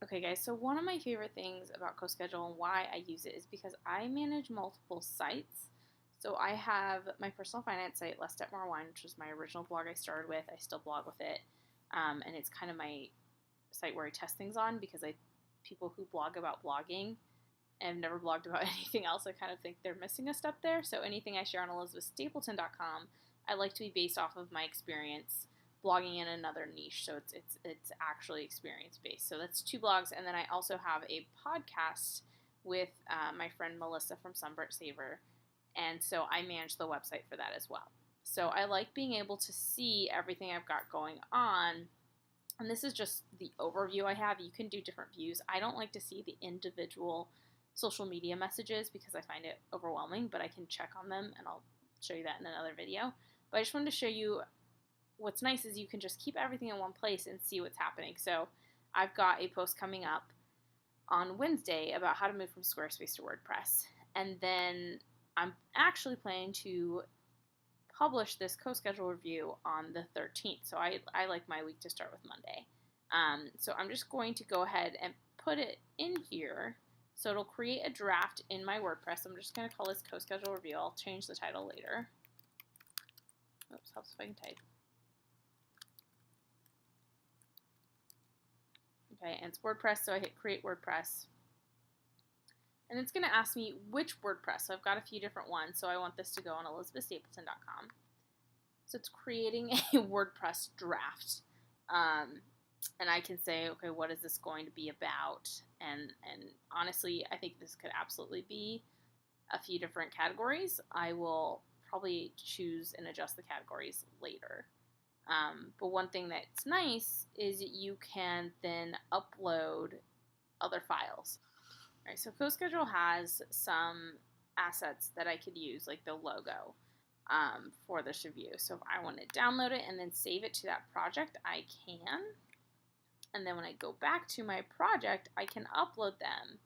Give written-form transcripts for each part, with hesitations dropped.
Okay, guys, so one of my favorite things about Coschedule and why I use it is because I manage multiple sites. So I have my personal finance site, Less Debt More Wine, which was my original blog I started with. I still blog with it. And it's kind of my site where I test things on because people who blog about blogging and have never blogged about anything else, I kind of think they're missing a step there. So anything I share on elizabethstapleton.com, I like to be based off of my experience blogging in another niche, so it's actually experience based. So that's two blogs, and then I also have a podcast with my friend Melissa from Sunburnt Saver, and so I manage the website for that as well. So I like being able to see everything I've got going on, and this is just the overview I have. You can do different views. I don't like to see the individual social media messages because I find it overwhelming, but I can check on them, and I'll show you that in another video. But I just wanted to show you what's nice is you can just keep everything in one place and see what's happening. So I've got a post coming up on Wednesday about how to move from Squarespace to WordPress. And then I'm actually planning to publish this Coschedule review on the 13th. So I like my week to start with Monday. So I'm just going to go ahead and put it in here. So it'll create a draft in my WordPress. I'm just going to call this Coschedule review. I'll change the title later. Oops, helps if I can type. Okay, and it's WordPress, so I hit create WordPress. And it's going to ask me which WordPress. So I've got a few different ones, so I want this to go on elizabethstapleton.com. So it's creating a WordPress draft. And I can say, okay, what is this going to be about? And honestly, I think this could absolutely be a few different categories. I will probably choose and adjust the categories later. But one thing that's nice is you can then upload other files. All right, so Coschedule has some assets that I could use, like the logo, for this review. So if I want to download it and then save it to that project, I can. And then when I go back to my project, I can upload them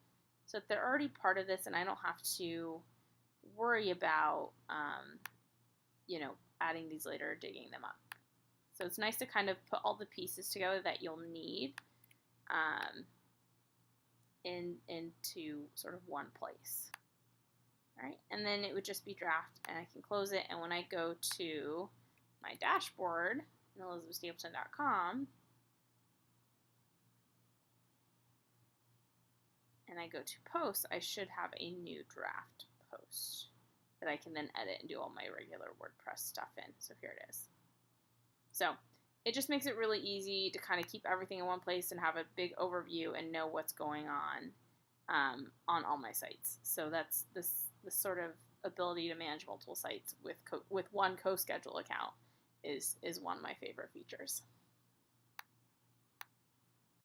so that they're already part of this and I don't have to worry about, adding these later or digging them up. So it's nice to kind of put all the pieces together that you'll need into sort of one place. All right, and then it would just be draft, and I can close it. And when I go to my dashboard in elizabethstapleton.com, and I go to posts, I should have a new draft post that I can then edit and do all my regular WordPress stuff in. So here it is. So it just makes it really easy to kind of keep everything in one place and have a big overview and know what's going on all my sites. So that's this sort of ability to manage multiple sites with one Coschedule account is one of my favorite features.